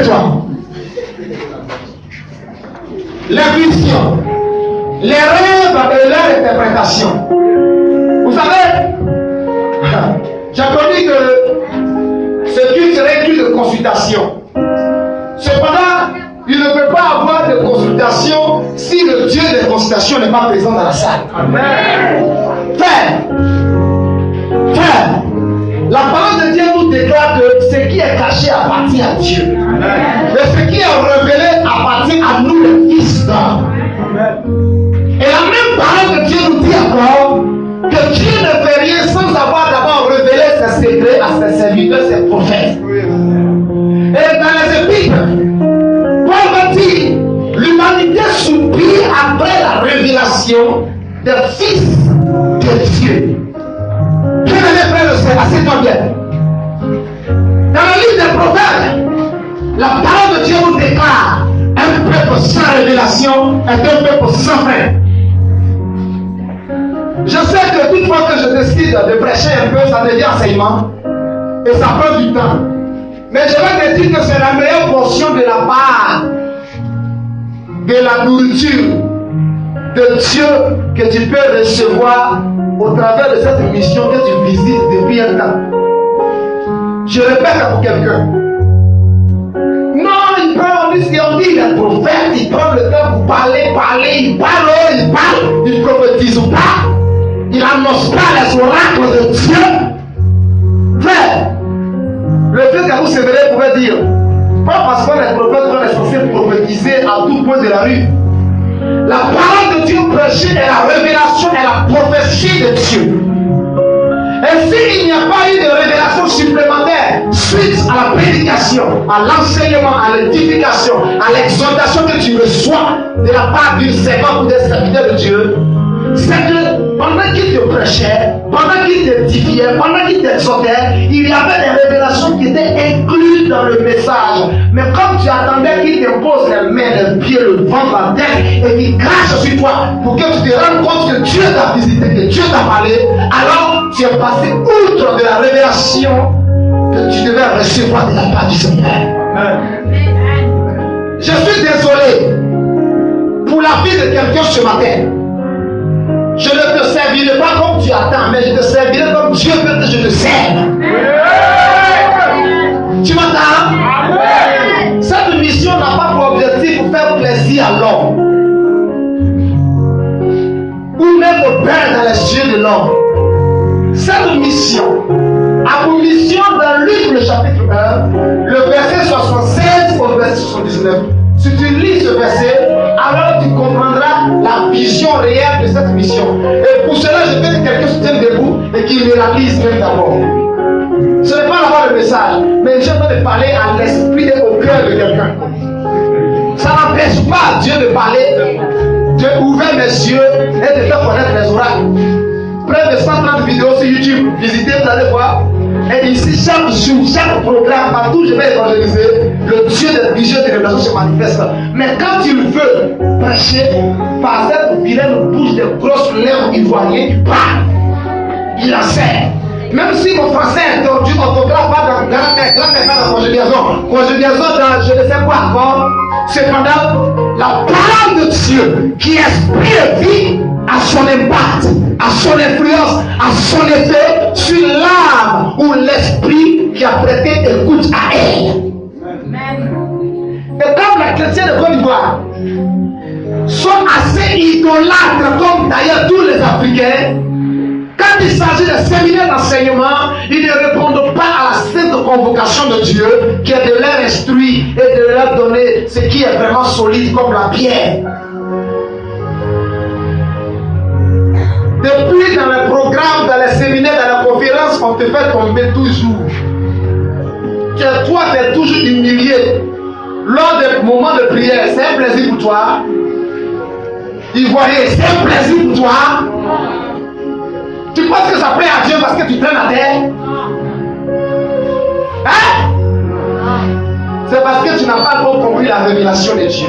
toi. Les visions, les rêves et leur interprétation. Vous savez, j'ai connu que ce culte serait un culte de consultation. Cependant, il ne peut pas avoir de consultation si le Dieu de consultation n'est pas présent dans la salle. Amen. Frère, la parole de Dieu nous déclare que ce qui est caché appartient à Dieu. Mais ce qui est révélé appartient à nous, les fils d'homme. Et la même parole de Dieu nous dit encore que Dieu ne fait rien sans avoir d'abord révélé ses secrets à ses serviteurs, ses prophètes. Et dans les épîtres, Paul va dire, l'humanité soupire après la révélation des fils de Dieu. Bien aimé frère le Seigneur, assieds-toi bien. Dans le livre des prophètes, la parole de Dieu nous déclare un peuple sans révélation est un peuple sans fin. Je sais que toute fois que je décide de prêcher un peu, ça devient enseignement et ça prend du temps. Mais je vais te dire que c'est la meilleure portion de la part de la nourriture de Dieu que tu peux recevoir au travers de cette mission que tu visites depuis un temps. Je répète pour quelqu'un. Non, il prend, on dit les prophètes, il prend le temps pour parler, il parle, il prophétise pas, il n'annonce pas les oracles de Dieu. Frère, le fait que vous sévérez pouvait dire, pas parce que les prophètes sont censés prophétiser à tout point de la rue. La parole de Dieu prêchée est la révélation et la prophétie de Dieu. Et s'il n'y a pas eu de révélation supplémentaire suite à la prédication, à l'enseignement, à l'édification, à l'exhortation que tu reçois de la part d'une servante ou d'un serviteur de Dieu, c'est que pendant qu'il te prêchait, pendant qu'il t'édifiait, pendant qu'il t'exhortait, il y avait des révélations qui étaient incluses dans le message. Mais comme tu attendais qu'il te pose les mains, les pieds, le ventre, la tête, et qu'il crache sur toi pour que tu te rendes compte que Dieu t'a visité, que Dieu t'a parlé, alors tu es passé outre de la révélation que tu devais recevoir de la part du Seigneur. Je suis désolé pour la vie de quelqu'un ce matin. Je ne te servirai pas comme tu attends, mais je te servirai comme Dieu veut que je te serve. Tu m'entends? Cette mission n'a pas pour objectif de faire plaisir à l'homme, ou même au Père dans les yeux de l'homme. Cette mission a pour mission dans Luc le chapitre 1, le verset 76 au verset 79. Si tu lis ce verset, alors tu comprendras la vision réelle de cette mission. Et pour cela, je veux que quelqu'un se tienne debout et qu'il réalise même d'abord. Ce n'est pas d'abord le message, mais je veux te parler à l'esprit et au cœur de quelqu'un. Ça n'empêche pas Dieu de parler, de ouvrir mes yeux et de faire connaître les oracles. Près de 130 vidéos sur YouTube, visitez, vous allez voir. Et ici, chaque jour, chaque programme, partout je vais évangéliser, le Dieu des visions et des révélations se manifeste. Mais quand il veut prêcher, par cette vilaine bouche de grosses lèvres ivoiriennes, il parle. Il enseigne. Même si mon français est tordu, orthographe pas dans grammaire pas dans conjugaison dans je ne sais quoi encore. Cependant, la parole de Dieu, qui est esprit et vie, a son impact, a son influence, a son effet sur l'âme ou l'esprit qui a prêté écoute à elle. Et comme les chrétiens de Côte d'Ivoire sont assez idolâtres, comme d'ailleurs tous les Africains, quand il s'agit de séminaires d'enseignement, ils ne répondent pas à la sainte convocation de Dieu qui est de leur instruire et de leur donner ce qui est vraiment solide comme la pierre. Depuis dans les programmes, dans les séminaires, dans les conférences, on te fait tomber toujours. Toi, tu es toujours humilié. Lors des moments de prière, c'est un plaisir pour toi. Ivoirien, c'est un plaisir pour toi. Tu penses que ça plaît à Dieu parce que tu traînes la terre? Hein? C'est parce que tu n'as pas encore compris la révélation de Dieu.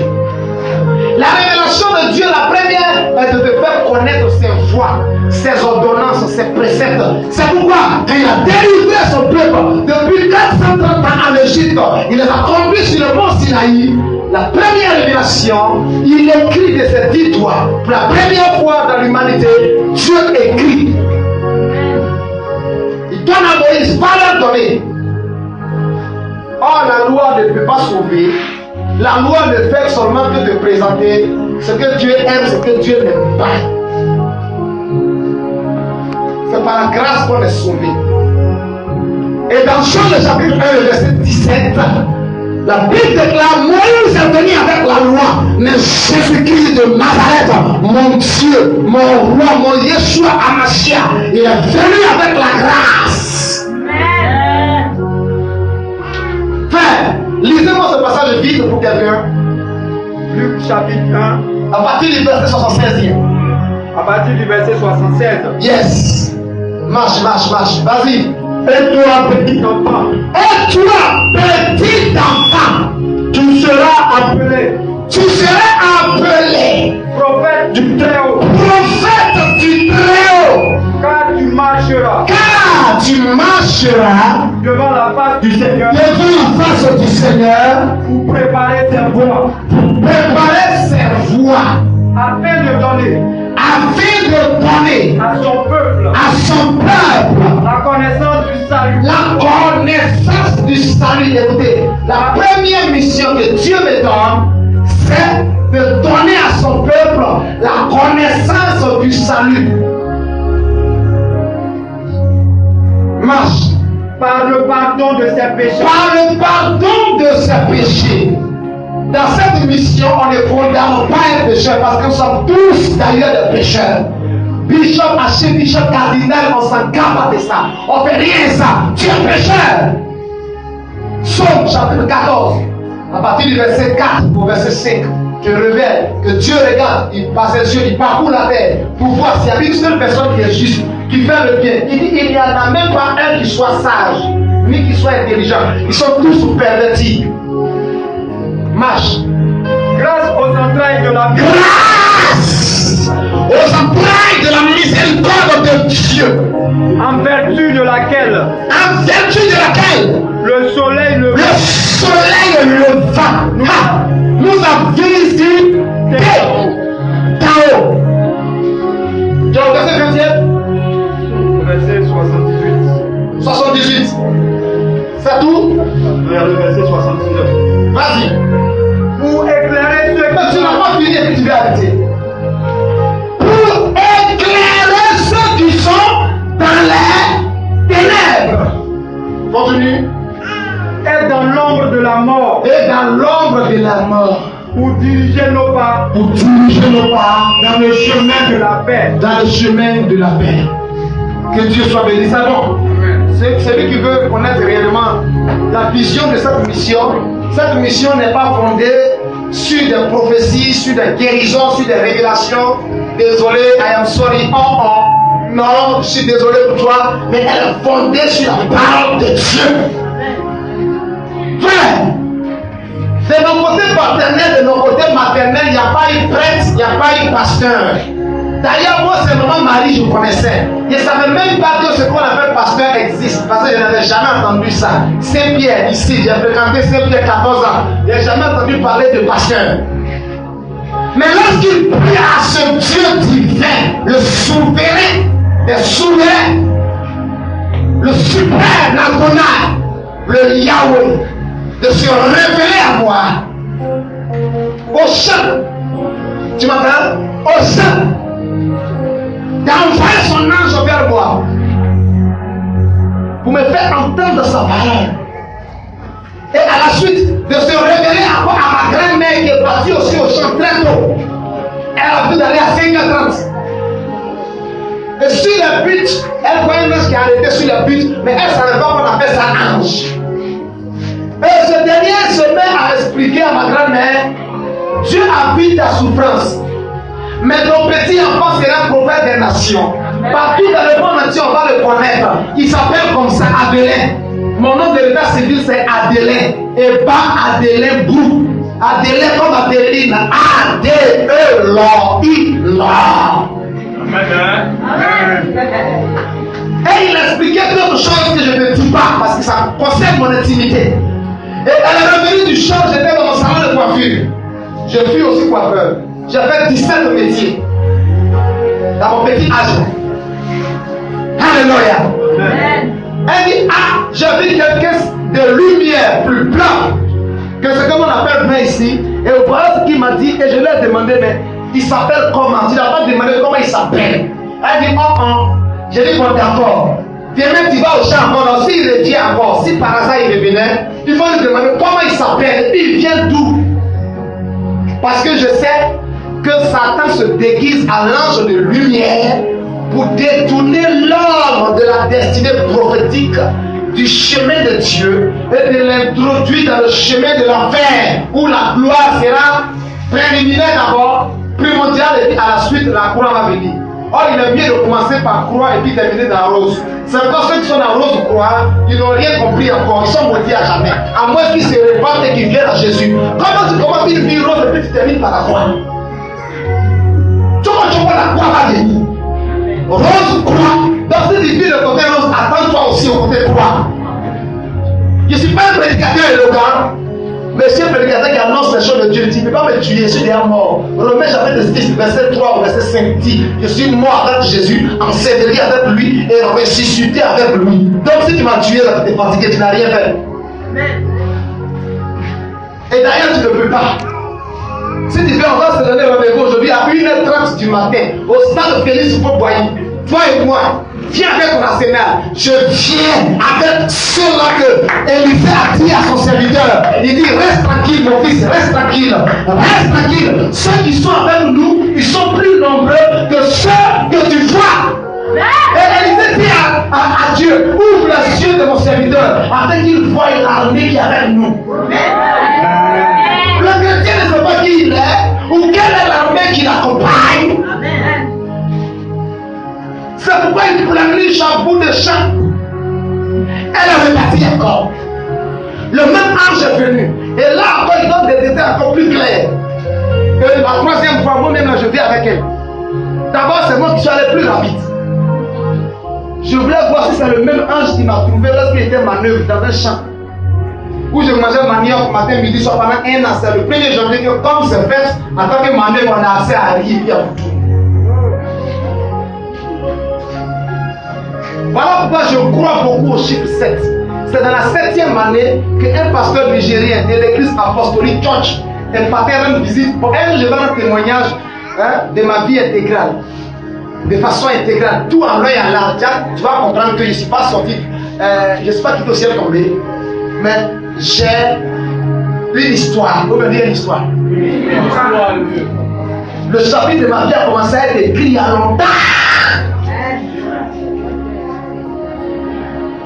La révélation de Dieu, la première, est de te faire connaître ses voies, ses ordonnances, ses préceptes. C'est pourquoi il a délivré son peuple depuis 430 ans en Égypte. Il les a conduits sur le mont Sinaï, la première révélation, il écrit de ses 10 doigts. Pour la première fois dans l'humanité, Dieu écrit. Il donne à Moïse, va leur donner. Or, la loi ne peut pas sauver. La loi ne fait seulement que de présenter ce que Dieu aime, ce que Dieu n'aime pas. C'est par la grâce qu'on est sauvé. Et dans Jean le chapitre 1, le verset 17, la Bible déclare, Moïse est venu avec la loi, mais Jésus-Christ de Nazareth, mon Dieu, mon roi, mon Yeshua Amashia, il est venu avec la grâce. Frère, lisez-moi ce passage vite pour quelqu'un. Luc chapitre 1, À partir du verset 76. à partir du verset 76. Yes. Marche, marche, marche. Vas-y. Et toi, petit enfant, Et toi, petit enfant, tu seras appelé tu seras appelé prophète du Très-Haut, prophète du Très-Haut, car tu marcheras car tu marcheras devant la face du Seigneur devant la face du Seigneur pour préparer ses voies, pour préparer ses voies, afin de donner à son peuple à son peuple la connaissance du salut. la connaissance du salut. Écoutez, la première mission que Dieu me donne, c'est de donner à son peuple la connaissance du salut. Marche. Par le pardon de ses péchés. Par le pardon de ses péchés. Dans cette mission, on ne condamne pas un pécheur parce que nous sommes tous d'ailleurs des pécheurs. Bishop, archbishop, cardinal, on s'en capte de ça. On ne fait rien de ça. Tu es pécheur. Psaume chapitre 14, à partir du verset 4 au verset 5, je révèle que Dieu regarde, il passe les yeux, il parcourt la terre pour voir s'il y a une seule personne qui est juste, qui fait le bien. Il dit il n'y en a même pas un qui soit sage, ni qui soit intelligent. Ils sont tous pervertis. Marche. Grâce aux entrailles de la vie, Grâce aux entrailles de la miséricorde de Dieu, en vertu de laquelle le soleil le soleil leva. Nous avons vu ici Tao. Tu as le verset 20e? verset 78. 78. C'est tout? Vers le verset 79. Vas-y. Pour éclairer ceux Mais tu n'as pas fini et puis tu vas arrêter. Pour éclairer ceux qui sont dans les ténèbres. Continue. est dans l'ombre de la mort, Et dans l'ombre de la mort. pour diriger nos pas Pour diriger nos pas dans le chemin de la paix. dans le chemin de la paix. Que Dieu soit béni. C'est bon. Celui qui veut connaître réellement la vision de cette mission n'est pas fondée sur des prophéties, sur des guérisons, sur des révélations. Désolé, I am sorry. Non, je suis désolé pour toi, mais elle est fondée sur la parole de Dieu. Frère, de nos côtés paternels, de nos côtés maternels, il n'y a pas eu prêtre, il n'y a pas eu pasteur. D'ailleurs, moi, c'est maman Marie, je connaissais. Je ne savais même pas que ce qu'on appelle pasteur existe, parce que je n'avais jamais entendu ça. Saint-Pierre, ici, j'ai fréquenté Saint-Pierre 14 ans. Je n'ai jamais entendu parler de pasteur. Mais lorsqu'il prie à ce Dieu divin, le souverain des souverains, le suprême, l'Adonai, le Yahweh, de se révéler à moi, au chant, tu m'entends? Au chant, d'envoyer son ange vers moi pour me faire entendre sa parole. Et à la suite de se révéler à ma grand-mère qui est partie aussi au champ très tôt. Elle a pu d'aller à 5h30. Et sur le but, elle voit un ange qui est arrêté sur le but, mais elle ne savait pas qu'on appelle ça ange. Et ce dernier se met à expliquer à ma grand-mère, Dieu a vu ta souffrance. Mais ton petit enfant sera prophète des nations. Partout dans le monde entier, on va le connaître. Il s'appelle comme ça Adelin. Mon nom de l'état civil, c'est Adelin. Et pas Adelin Brou. Adelin comme Adeline. A-D-E-L-I-L-A. Et il expliquait d'autres choses que je ne dis pas parce que ça concerne mon intimité. Et elle est revenue du champ, j'étais dans mon salon. coiffure. Je suis aussi coiffeur. J'ai fait 17 métiers dans mon petit âge. Alléluia. Elle dit, ah, j'ai vu quelqu'un de lumière plus blanc que ce que l'on appelle blanc ici. Et voilà ce qu'il m'a dit. Et je lui ai demandé, mais il s'appelle comment? Tu n'as pas demandé comment il s'appelle. Elle dit, oh, oh. J'ai dit, bon, d'accord. Demain, tu vas au champ encore. S'il revient encore, si par hasard il revenait, il faut lui demander comment il s'appelle. Et puis il vient d'où? Parce que je sais que Satan se déguise à l'ange de lumière pour détourner l'homme de la destinée prophétique du chemin de Dieu et de l'introduire dans le chemin de l'enfer où la gloire sera préliminaire d'abord, primordiale, et puis à la suite la croix va venir. Or, il est mieux de commencer par croix et puis terminer dans rose. C'est encore ceux qui sont dans rose croix, ils n'ont rien compris encore, ils sont maudits à jamais. À moins qu'ils se répandent et qu'ils viennent à Jésus. Comment tu commences une vie rose et puis tu termines par la croix? Comment tu vois la croix va venir? Rose croix. Donc si tu vis le côté rose, attends-toi aussi au côté croix. Je ne suis pas un prédicateur éloquent. Mais c'est un prédicateur qui annonce les choses de Dieu. Tu ne peux pas me tuer, je suis déjà mort. Romains chapitre 10, verset 3 au verset 5 dit, je suis mort avec Jésus, enseveli avec lui et ressuscité avec lui. Donc si tu m'as tué, tu es fatigué, tu n'as rien fait. Et d'ailleurs, tu ne peux pas. Si tu veux encore se donner rendez-vous aujourd'hui à 1h30 du matin, au stade Félix Fauboyer, toi et moi, viens avec ton arsenal. Je viens avec ceux-là que Élisée a dit à son serviteur. Il dit, reste tranquille mon fils, reste tranquille. Reste tranquille. Ceux qui sont avec nous, ils sont plus nombreux que ceux que tu vois. Et Élisée dit à Dieu, ouvre les yeux de mon serviteur afin qu'il voie l'armée qui est avec nous. Le chrétien ne sait pas qui il est ou quelle est l'armée qui l'accompagne. C'est pourquoi il planifie un bout de champ. Elle est repartie encore. Le même ange est venu. Et là encore, il donne des détails encore plus clairs. Et la troisième fois, moi-même, je vais avec elle. D'abord, c'est moi qui suis allé plus rapide. Je voulais voir si c'est le même ange qui m'a trouvé lorsqu'il était manœuvre dans un champ. Où je mangeais manioc matin, midi, soir pendant un an. C'est le 1er janvier que, comme c'est fait, en tant que manœuvre, on a accès à riz et puis à tout. Voilà pourquoi je crois beaucoup au chiffre 7. C'est dans la 7e année qu'un pasteur nigérien de l'église apostolique Church est parti à une visite. Pour elle, je vais rendre témoignage de ma vie intégrale. De façon intégrale, tout en l'œil à l'âme. Tu vas comprendre que je ne suis pas sorti, je ne suis pas quitté au ciel tombé. Mais j'ai une histoire. Vous me dire une histoire. Le chapitre de ma vie a commencé à être écrit il y a longtemps.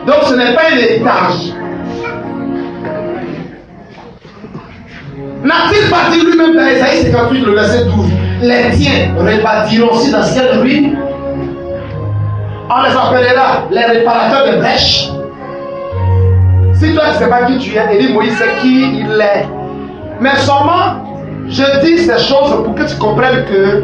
Donc ce n'est pas un héritage. N'a-t-il pas dit lui-même dans Isaïe 58, le verset 12, les tiens rebâtiront aussi d'anciennes ruines? On les appellera les réparateurs de brèches. Si toi tu ne sais pas qui tu es, Élie Moïse sait qui il est. Mais seulement, je dis ces choses pour que tu comprennes que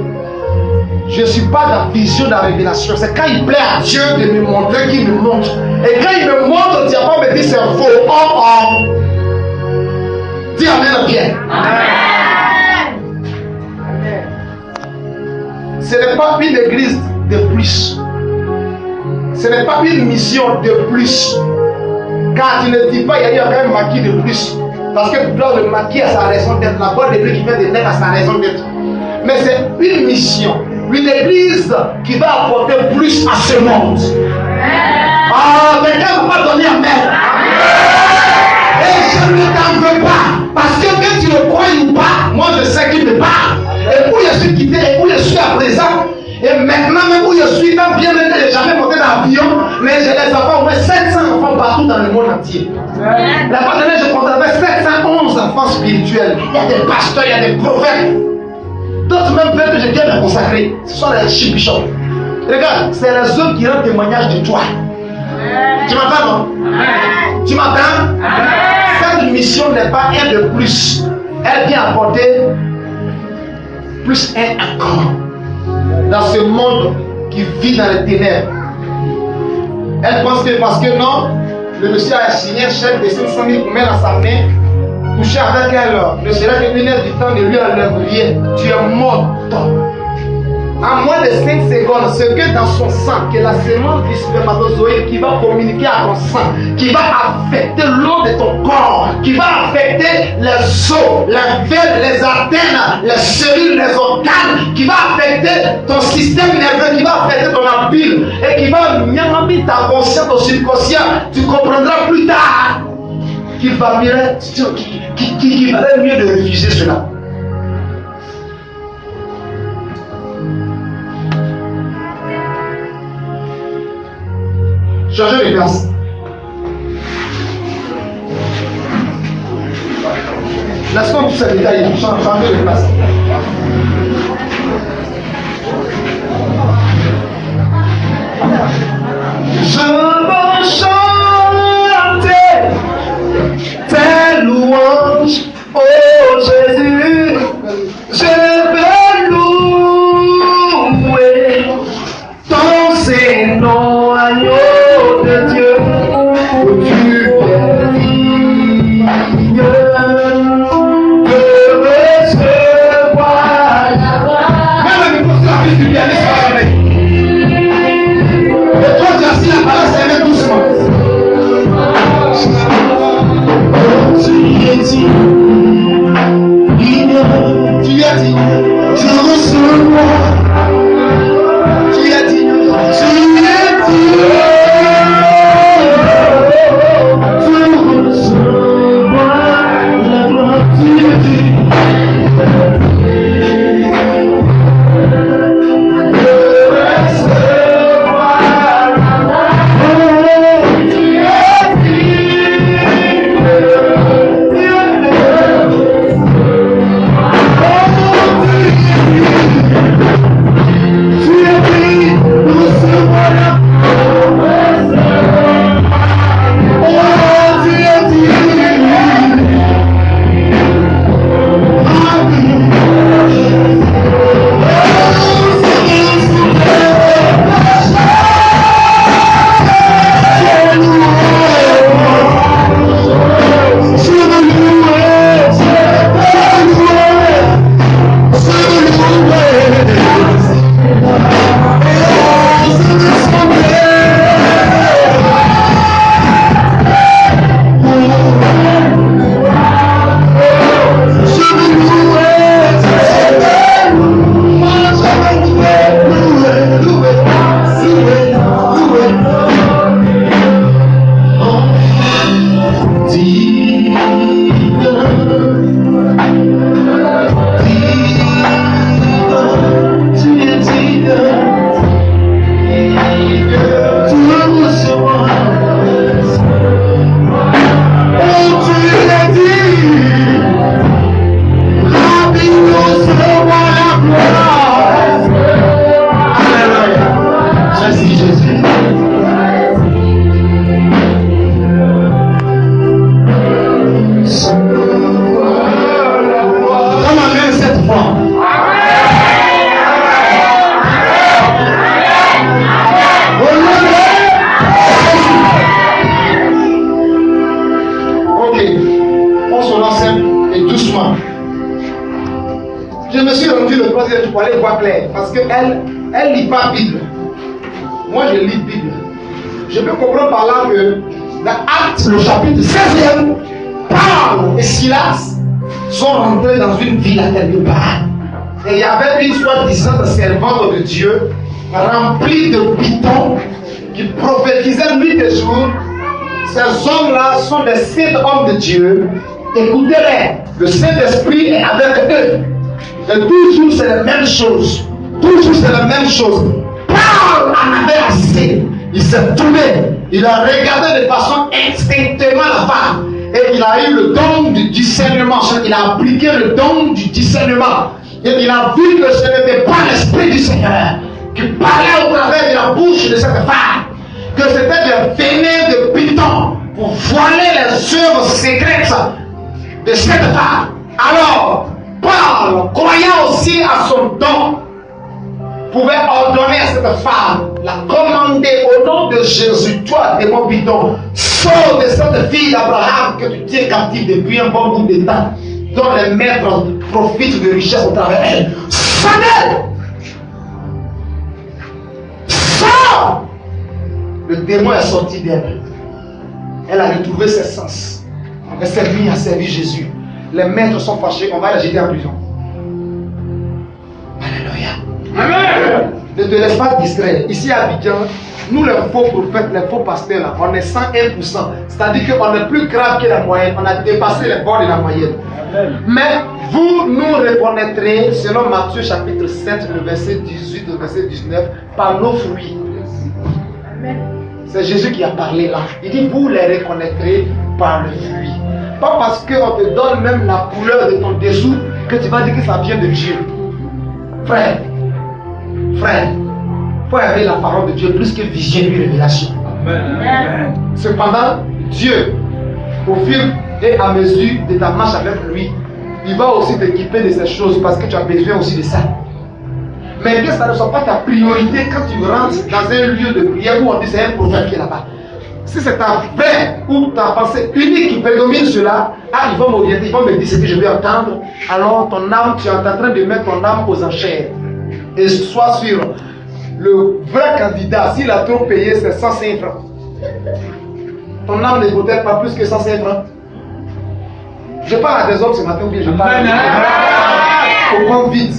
je ne suis pas dans la vision de la révélation. C'est quand il plaît à Dieu de me montrer qu'il me montre. Et quand il me montre, tu vas pas me dire c'est faux. Oh oh. Dis amen bien. Amen. Ce n'est pas une église de plus. Ce n'est pas une mission de plus. Car tu ne dis pas il y a eu un maquis de plus. Parce que le maquis a sa raison d'être. La bonne église qui fait des têtes a sa raison d'être. Mais c'est une mission. Une église qui va apporter plus à ce monde. Ah, quelqu'un ne va pas donner amen. Et je ne t'en veux pas. Parce que tu le crois ou pas, moi je sais qu'il me parle. Et où je suis quitté, et où je suis à présent. Et maintenant même où je suis, tant bien même que je n'ai jamais monté dans l'avion, mais je les enfants, au moins 700 enfants partout dans le monde entier. La fois dernière, je comptais avec 711 enfants spirituels. Il y a des pasteurs, il y a des prophètes. D'autres même peuvent que je viens me consacrer. Ce sont les chibichons. Regarde, c'est les hommes qui rendent témoignage de toi. Tu m'entends, non? Tu m'entends? Cette mission n'est pas un de plus. Elle vient apporter plus un encore dans ce monde qui vit dans les ténèbres. Elle pense que parce que non, le monsieur a signé un chèque de 500 000 pour mettre dans sa main pour coucher avec elle, ne serait qu'une heure du temps, ne lui enlève rien. Tu es morte. En moins de 5 secondes, ce que dans son sang, que la semence du spermatozoïde qui va communiquer à ton sang, qui va affecter l'eau de ton corps, qui va affecter les os, les veines, les antennes, les cellules, les organes, qui va affecter ton système nerveux, qui va affecter ton empile, et qui va mieux ta conscience au subconscient. Tu comprendras plus tard qu'il valait mieux de refuser cela. Changez de place. Laisse-moi tous ces détails. Changez de place. Je veux chanter tes louanges, oh Jésus. Je veux louer ton Saint-Nom, agneau de Dieu, où tu es digne de recevoir la gloire. Même le micro, c'est la piste du pianiste va sonner. Et toi, tu as assis la balance, c'est même doucement. Tu es digne, tu es digne, je recevoir. Tu es digne, tu es digne. Parce qu'elle ne lit pas Bible. Moi, je lis Bible. Je peux comprendre par là que dans Actes, le chapitre 16e, Paul et Silas sont rentrés dans une ville à quelque part. Et il y avait une soi-disant servante de Dieu remplie de pitons qui prophétisaient nuit et jour. Ces hommes-là sont des saints hommes de Dieu. Écoutez-les, le Saint-Esprit est avec eux. Et toujours c'est la même chose. Toujours c'est la même chose. Paul en avait assez. Il s'est tourné. Il a regardé de façon instinctivement la femme. Et il a eu le don du discernement. Il a appliqué le don du discernement. Et il a vu que ce n'était pas l'Esprit du Seigneur qui parlait au travers de la bouche de cette femme. Que c'était des venin de python pour voiler les œuvres secrètes de cette femme. Alors, Paul, croyant aussi à son don, pouvait ordonner à cette femme, la commander au nom de Jésus, toi, démon bidon, sors de cette fille d'Abraham que tu tiens captive depuis un bon bout de temps, dont les maîtres profitent de richesse au travers d'elle. Sors! Sors! Le démon est sorti d'elle. Elle a retrouvé ses sens. Elle s'est mise à servir Jésus. Les maîtres sont fâchés, on va la jeter en prison. Alléluia. Amen. Ne te laisse pas distraire. Ici à Abidjan, nous les faux prophètes, les faux pasteurs, là, on est 101%. C'est-à-dire qu'on est plus grave que la moyenne. On a dépassé les bords de la moyenne. Amen. Mais vous nous reconnaîtrez, selon Matthieu chapitre 7, le verset 18 au verset 19, par nos fruits. Amen. C'est Jésus qui a parlé là. Il dit, vous les reconnaîtrez par le fruit. Pas parce qu'on te donne même la couleur de ton dessous que tu vas dire que ça vient de Dieu. Frère, il faut aimer la parole de Dieu plus que vision et révélation. Amen. Cependant, Dieu, au fur et à mesure de ta marche avec lui, il va aussi t'équiper de ces choses parce que tu as besoin aussi de ça. Mais que ça ne soit pas ta priorité quand tu rentres dans un lieu de prière où on dit c'est un prophète qui est là-bas. Si c'est ta paix ou ta pensée unique qui prédomine cela, ils vont m'orienter, ils vont me dire ce que je vais entendre. Alors ton âme, tu es en train de mettre ton âme aux enchères. Et sois sûr, le vrai candidat, s'il a trop payé, c'est 105 francs. Ton âme ne vaut pas plus que 105 francs. Je parle à des hommes ce matin ou bien je parle au grand vide.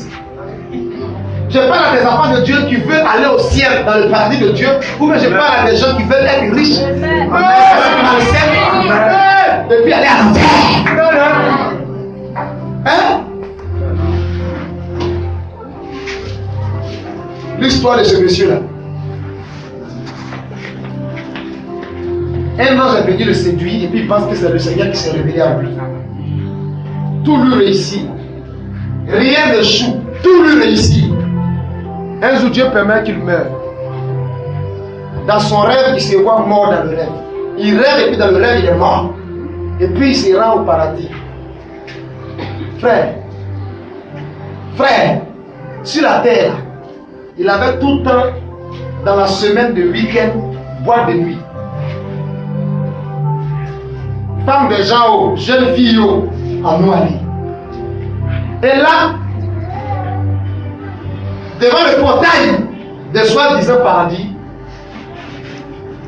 Je parle à des enfants de Dieu qui veulent aller au ciel dans le paradis de Dieu, ou bien je parle à des gens qui veulent être riches, et puis aller à l'enfer. Hein? L'histoire de ce monsieur-là. Un ange est venu le séduire et puis il pense que c'est le Seigneur qui s'est révélé à lui. Tout lui réussit. Rien ne choue. Tout lui réussit. Un jour, Dieu permet qu'il meure. Dans son rêve, il se voit mort dans le rêve. Il rêve et puis dans le rêve, il est mort. Et puis il se rend au paradis. Frère, sur la terre, il avait tout le temps, dans la semaine de week-end, boîte de nuit. Femmes de gens, jeunes filles, en noiré. Et là, devant le portail de soi-disant paradis,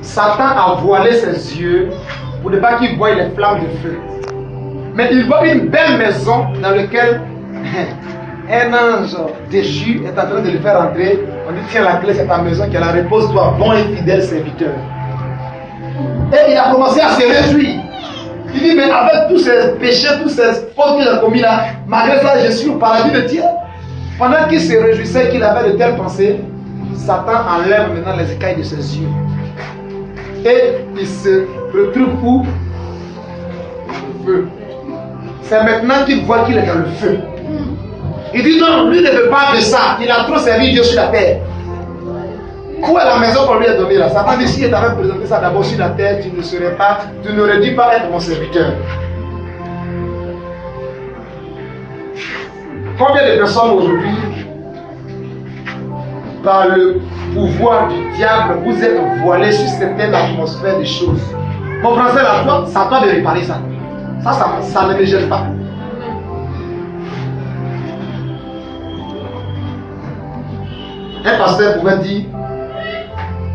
Satan a voilé ses yeux pour ne pas qu'il voie les flammes de feu. Mais il voit une belle maison dans laquelle un ange déchu est en train de le faire entrer. On dit tiens, la clé c'est ta maison, qu'elle la repose-toi, bon et fidèle serviteur. Et il a commencé à se réjouir. Il dit mais avec tous ces péchés, tous ces fautes qu'il a commis là, malgré ça je suis au paradis de Dieu. Pendant qu'il se réjouissait qu'il avait de telles pensées, Satan enlève maintenant les écailles de ses yeux. Et il se retrouve où? Le feu. C'est maintenant qu'il voit qu'il est dans le feu. Il dit non, lui ne veut pas de ça. Il a trop servi Dieu sur la terre. Où est la maison qu'on lui a donnée là? Satan dit si il t'avait présenté ça d'abord sur la terre, tu n'aurais dû pas être mon serviteur. Combien de personnes aujourd'hui, par le pouvoir du diable, vous êtes voilés sur certaines atmosphères de choses? Mon frère, là, ça doit de réparer ça. Ça ne me gêne pas. Un pasteur pouvait dire,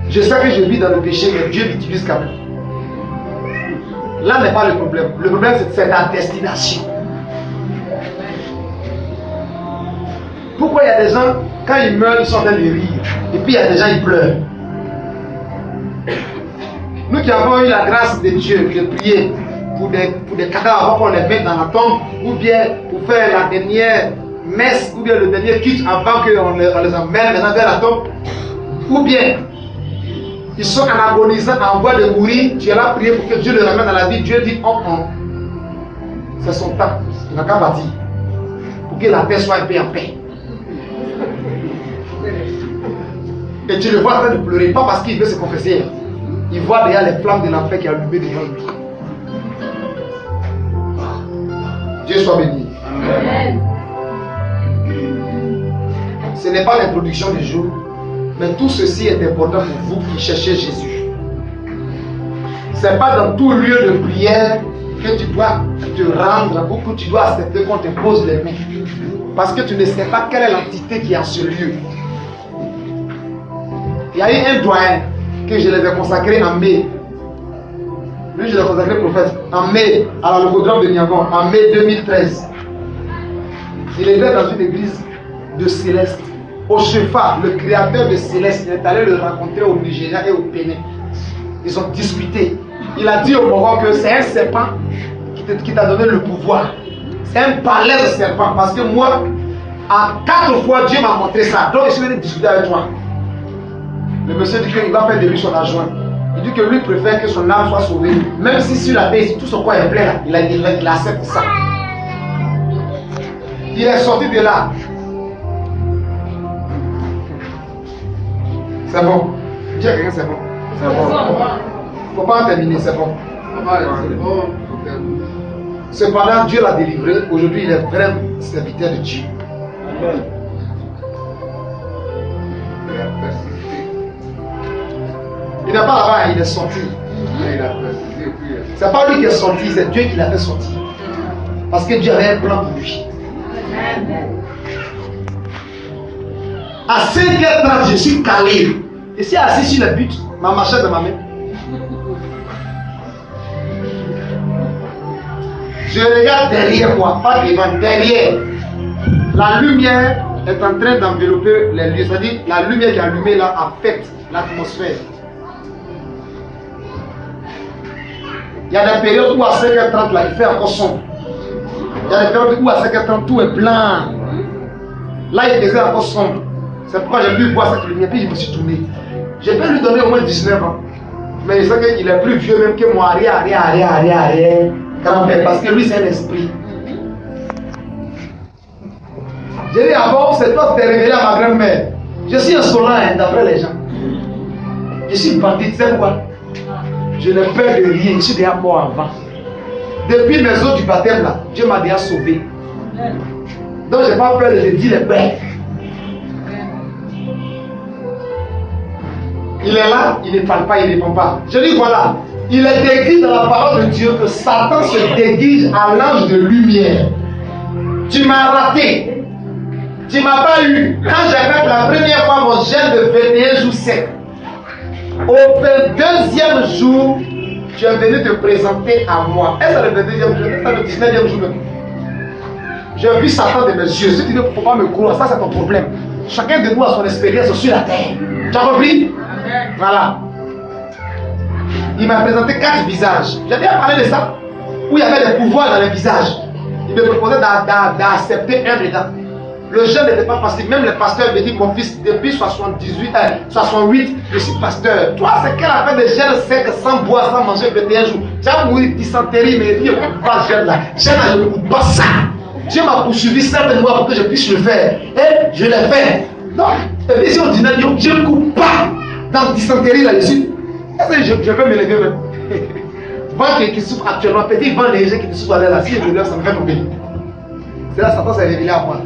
je sais que je vis dans le péché, mais Dieu m'utilise quand même. Là n'est pas le problème. Le problème, c'est ta destination. Pourquoi il y a des gens, quand ils meurent, ils sont en train de rire. Et puis il y a des gens, ils pleurent. Nous qui avons eu la grâce de Dieu de prier pour des cadavres avant qu'on les mette dans la tombe, ou bien pour faire la dernière messe, ou bien le dernier culte avant qu'on les emmène maintenant vers la tombe, ou bien ils sont en agonisant, en voie de mourir, tu es là prier pour que Dieu le ramène dans la vie. Dieu dit c'est son temps, il n'a qu'à bâtir pour que la paix soit un peu en paix. Et tu le vois en train de pleurer, pas parce qu'il veut se confesser. Il voit déjà les flammes de l'enfer qui est allumées devant lui. Dieu soit béni. Amen. ce n'est pas l'introduction du jour, mais tout ceci est important pour vous qui cherchez Jésus. Ce n'est pas dans tout lieu de prière que tu dois te rendre ou que tu dois accepter qu'on te pose les mains. Parce que tu ne sais pas quelle est l'entité qui est en ce lieu. Il y a eu un doyen que je l'avais consacré en mai. Lui, je l'ai consacré prophète en mai, à la Logotron de Niagon, en mai 2013. Il était dans une église de Céleste. Au Chefa, le créateur de Céleste, il est allé le rencontrer au Nigeria et au Bénin. Ils ont discuté. Il a dit au Maroc que c'est un serpent qui t'a donné le pouvoir. C'est un palais de serpent. Parce que moi, à 4 fois, Dieu m'a montré ça. Donc, je suis venu discuter avec toi. Le monsieur dit qu'il va faire de lui son adjoint. Il dit que lui préfère que son âme soit sauvée. Même si sur la terre, tout son corps est plein, il accepte ça. Il est sorti de là. C'est bon. Dis à quelqu'un, c'est bon. C'est bon. Il ne faut pas en terminer, c'est bon. Cependant, Dieu l'a délivré. Aujourd'hui, il est vrai serviteur de Dieu. Amen. Il n'est pas là-bas, il est sorti. C'est pas lui qui est sorti, c'est Dieu qui l'a fait sortir. Parce que Dieu avait un plan pour lui. À 5h30, je suis calé. Je suis assis sur le but, ma machette de ma main. Je regarde derrière moi, pas devant, derrière. La lumière est en train d'envelopper les lieux. C'est-à-dire, la lumière qui est allumée là affecte l'atmosphère. Il y a des périodes où à 5h30 là, il fait encore sombre. Il y a des périodes où à 5h30 tout est blanc. Là, il faisait encore sombre. C'est pourquoi j'ai pu voir cette lumière. Puis je me suis tourné. Je peux lui donner au moins 19 ans. Mais je sais qu'il est plus vieux même que moi. Arrière. Parce que lui, c'est un esprit. J'ai dit, ah bon, c'est toi qui t'es révélé à ma grand-mère. Je suis insolent, hein, d'après les gens. Je suis parti, tu sais pourquoi? Je n'ai peur de rien, je suis déjà mort avant. Depuis mes eaux du baptême, là, Dieu m'a déjà sauvé. Donc, je n'ai pas peur de dire les pères. Il est là, il ne parle pas, il ne répond pas. Je dis voilà, il est décrit dans la parole de Dieu que Satan se déguise à l'ange de lumière. Tu m'as raté. Tu ne m'as pas eu. Quand j'ai fait la première fois mon jeûne de 21 jours secs, au 22e jour, tu es venu te présenter à moi. Est-ce que le 22e jour? Est-ce que le 19e jour? J'ai vu Satan de mes yeux. Si tu ne peux pas me croire, ça c'est ton problème. Chacun de nous a son expérience sur la terre. Tu as compris? Voilà. Il m'a présenté 4 visages. J'ai déjà parlé de ça. Où il y avait des pouvoirs dans les visages. Il me proposait d'accepter un dedans. Le jeûne n'était pas facile. Même le pasteur me dit, mon fils, depuis 68, je suis pasteur. Toi, c'est quelle affaire de jeûne sec, sans boire, sans manger 21 jours. Tu vas mourir dysenterie, mais il dit, écoute pas ce jeûne là. Jeûne là, je ne écoute pas ça. Dieu m'a poursuivi 7 mois pour que je puisse le faire. Et je l'ai fait. Donc, et puis si on dit, je ne coupe pas dans dysenterie là, dessus. Est-ce que je peux me lever même? Vent qui souffre actuellement, petit vent léger qui te souffre là, si je me lève, ça me fait tomber. C'est là que Satan s'est révélé à moi.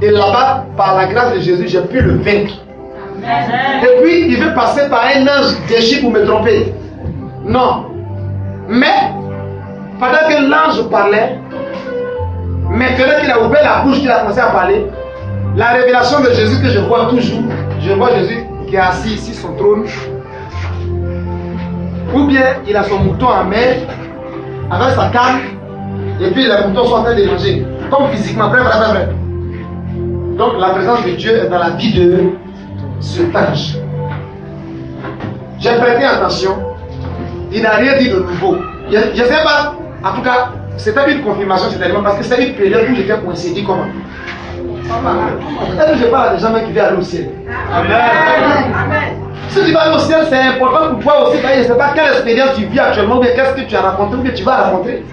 Et là-bas, par la grâce de Jésus, j'ai pu le vaincre. Et puis, il veut passer par un ange déchu pour me tromper. Non. Mais, pendant que l'ange parlait, maintenant qu'il a ouvert la bouche, qu'il a commencé à parler, la révélation de Jésus que je vois toujours, je vois Jésus qui est assis ici sur son trône. Ou bien, il a son mouton en main, avec sa canne, et puis les moutons sont en train de manger. Comme physiquement, bref. Donc la présence de Dieu est dans la vie de cet ange. J'ai prêté attention. Il n'a rien dit de nouveau. Je ne sais pas. En tout cas, c'était une confirmation, parce que c'est une période où j'étais coincé. Dis comment? Est-ce que je parle à des gens qui veulent aller au ciel? Amen. Si tu vas aller au ciel, c'est important pour toi aussi. Je ne sais pas quelle expérience tu vis actuellement, ou qu'est-ce que tu as rencontré, ou que tu vas rencontrer.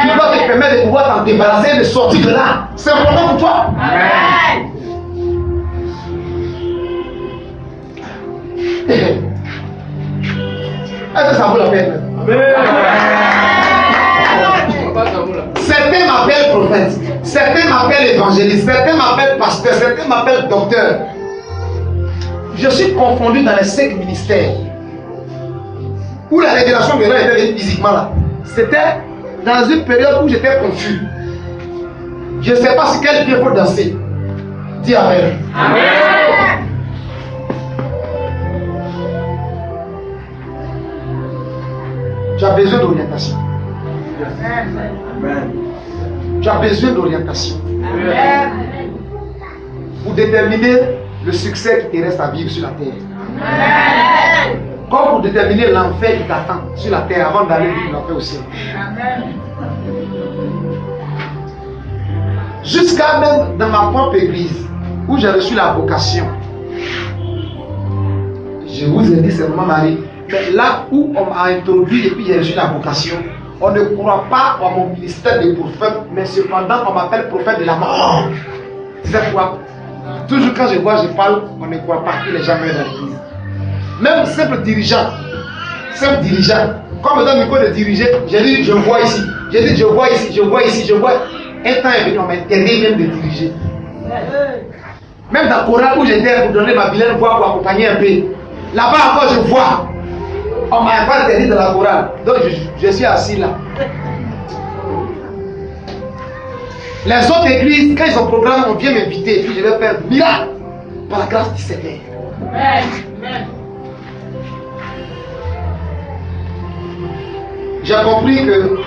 Tu dois te permettre de pouvoir t'en débarrasser, de sortir de là. C'est important pour toi. Amen. Est-ce que ça vaut la peine? Amen. C'est Certains m'appellent prophète, certains m'appellent évangéliste, certains m'appellent pasteur, certains m'appellent docteur. Je suis confondu dans les 5 ministères. Où la révélation de Dieu était venue physiquement là. C'était dans une période où j'étais confus. Je ne sais pas sur quel pied il faut danser. Dis Amen. Amen. Tu as besoin d'orientation. Amen. Tu as besoin d'orientation. Amen. Pour déterminer le succès qui te reste à vivre sur la terre. Amen. Comme pour déterminer l'enfer qui t'attend sur la terre avant d'aller vivre l'enfer au ciel. Amen. Jusqu'à même dans ma propre église où j'ai reçu la vocation. Je vous ai dit seulement Marie. Mais là où on m'a introduit et puis j'ai reçu la vocation, on ne croit pas à mon ministère de prophète, mais cependant on m'appelle prophète de la mort. C'est pourquoi toujours quand je vois, je parle, on ne croit pas que les gens meurent dans l'église. Même simple dirigeant, quand on me donne le micro de diriger, j'ai dit je vois ici, j'ai dit je vois ici, je vois ici, je vois. Un temps est venu, on m'a interdit même de diriger. Même dans le Coran où j'étais pour donner ma vilaine voix pour accompagner un peu, là-bas encore je vois. On m'a pas interdit de la chorale. Donc je suis assis là. Les autres églises, quand ils ont programme, on vient m'inviter et puis je vais faire miracle par la grâce du Seigneur. Amen. J'ai compris que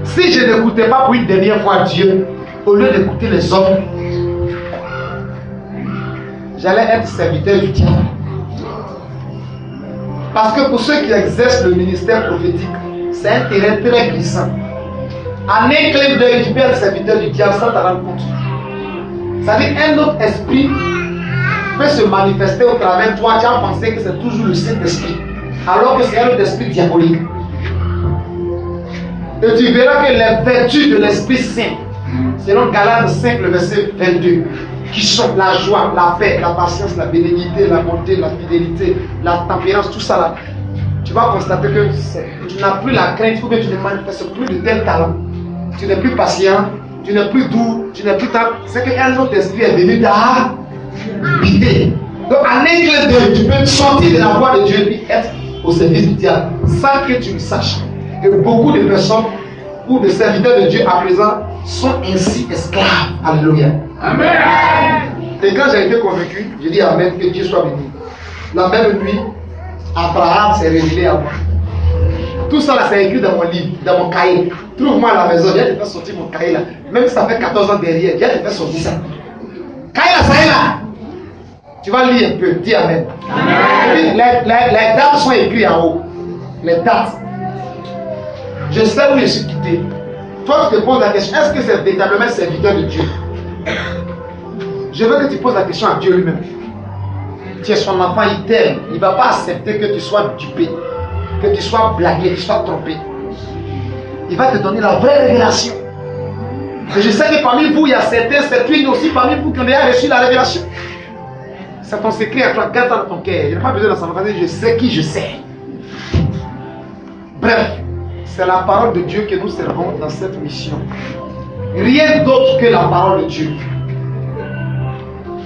si je n'écoutais pas pour une dernière fois Dieu, au lieu d'écouter les hommes, j'allais être serviteur du diable. Parce que pour ceux qui exercent le ministère prophétique, c'est un terrain très glissant. En un clin d'œil, tu peux être serviteur du diable sans t'en rendre compte. C'est-à-dire un autre esprit peut se manifester au travers de toi. Tu as pensé que c'est toujours le Saint-Esprit, alors que c'est un autre esprit diabolique. Et tu verras que les vertus de l'Esprit Saint, selon Galates 5, le verset 22, qui sont la joie, la paix, la patience, la bénignité, la bonté, la fidélité, la tempérance, tout ça là, tu vas constater que tu n'as plus la crainte, ou que tu ne manifestes plus de tel talent. Tu n'es plus patient, tu n'es plus doux, tu n'es plus tendre. C'est qu'un autre esprit est venu t'habiter. Donc en un clin d'œil, tu peux sortir de la voie de Dieu et être au service du diable sans que tu le saches. Et beaucoup de personnes ou de serviteurs de Dieu à présent sont ainsi esclaves. Alléluia. Amen. Et quand j'ai été convaincu, j'ai dit Amen, que Dieu soit béni. La même nuit, Abraham s'est révélé à moi. Tout ça là, c'est écrit dans mon livre, dans mon cahier. Trouve-moi à la maison, viens te faire sortir mon cahier là. Même si ça fait 14 ans derrière, viens te faire sortir ça. Cahier là, ça est là. Tu vas lire un peu, dis Amen. Amen. Les dates sont écrites en haut. Les dates. Je sais où je suis quitté. Toi, tu te poses la question, est-ce que c'est véritablement serviteur de Dieu? Je veux que tu poses la question à Dieu lui-même. Tu es son enfant, il t'aime. Il ne va pas accepter que tu sois dupé, que tu sois blagué, que tu sois trompé. Il va te donner la vraie révélation. Et je sais que parmi vous, il y a certains, certaines aussi parmi vous qui ont déjà reçu la révélation. C'est ton secret à toi, garde ça dans ton cœur. Je n'ai pas besoin de s'en faire, je sais qui je sais. Bref, c'est la parole de Dieu que nous servons dans cette mission. Rien d'autre que la parole de Dieu.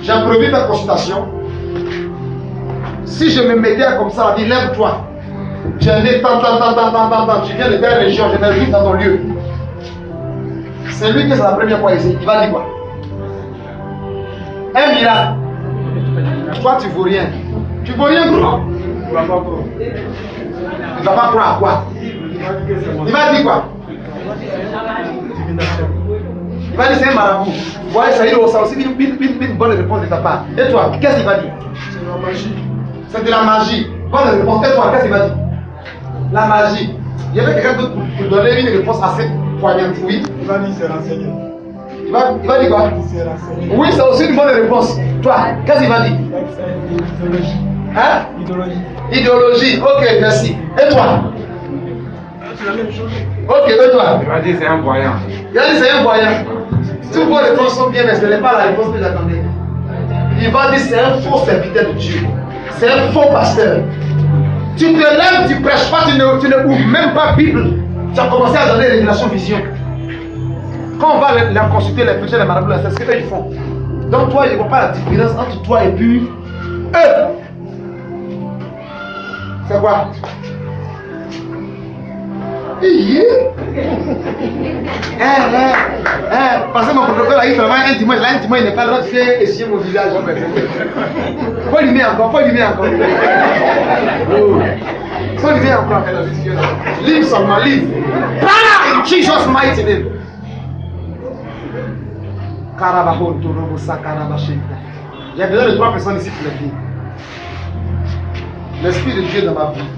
J'ai prévu ta consultation. Si je me mettais comme ça, on dit lève-toi. Tu viens de telle région, je vais vivre dans ton lieu. C'est lui qui c'est la première fois ici. Il va dire quoi? Un miracle. Toi, tu ne vaux rien. Tu ne vaux rien, gros. Il ne va pas croire. Il ne va pas croire à quoi? Il va dire quoi? Il va dire c'est un marabout. Voilà, ça aussi une bonne réponse de ta part. Et toi, qu'est-ce qu'il va dire? C'est de la magie. C'est de la magie. Bonne réponse. Et toi, qu'est-ce qu'il va dire? La magie. Il y avait quelqu'un d'autre pour donner une réponse assez poignante. Oui. Il va dire c'est renseigné. Il va dire quoi? C'est renseigné. Oui, c'est aussi une bonne réponse. Toi, qu'est-ce qu'il va dire? Idéologie. Hein? Idéologie. Idéologie. Ok, merci. Et toi? C'est la même chose. Ok, et toi? Il va dire c'est un voyant. Il va dire c'est un voyant. Toutes vos réponses sont bien, mais ce n'est pas la réponse que j'attendais. Il va dire c'est un faux serviteur de Dieu. C'est un faux pasteur. Tu te lèves, tu ne prêches pas, tu ne ouvres même pas Bible. Tu as commencé à donner révélation vision. Quand on va les consulter, les prêcheurs, les marabouts, c'est ce qu'eux ils font. Donc toi, ils ne voient pas la différence entre toi et puis eux. C'est quoi? Parce que mon protocole a eu vraiment un dimanche, là un dimanche il n'est pas le droit de faire essuyer mon visage. Faut lui mettre encore, faut lui mettre encore. Faut lui mettre encore. Live seulement, live. In Jesus' mighty name. J'ai besoin de 3 personnes ici pour les filles. L'Esprit de Dieu dans ma vie.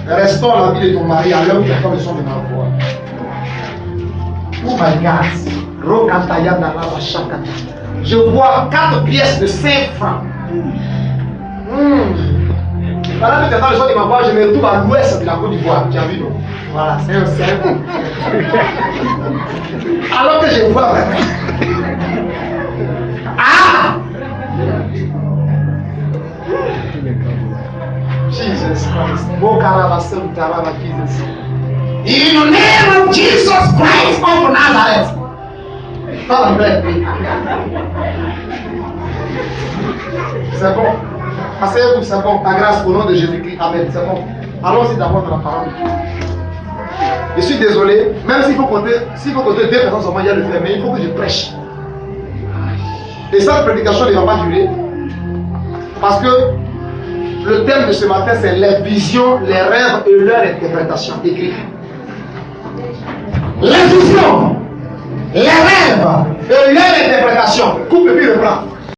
Restaure la vie de ton mari à l'heure où tu entends le son de ma voix. Oh my God. Je vois 4 pièces de 5 francs. Pendant que tu entends le son de ma voix, je me retrouve à l'ouest de la Côte d'Ivoire. Tu as vu, non? Voilà, c'est un cerveau. Alors que je vois vraiment. Ah! Jesus Christ. In the name of Jesus Christ of Nazareth. C'est bon. Asseyez-vous, c'est bon. Ta grâce au nom de Jésus-Christ. Amen. C'est bon. Allons-y d'abord dans la parole de Dieu. Je suis désolé, même s'il faut compter 2 personnes seulement, il y a le fait, mais il faut que je prêche. Et cette prédication ne va pas durer. Parce que le thème de ce matin, c'est les visions, les rêves et leur interprétation. Écrit. Les visions, les rêves et leur interprétation. Coupe et puis reprends.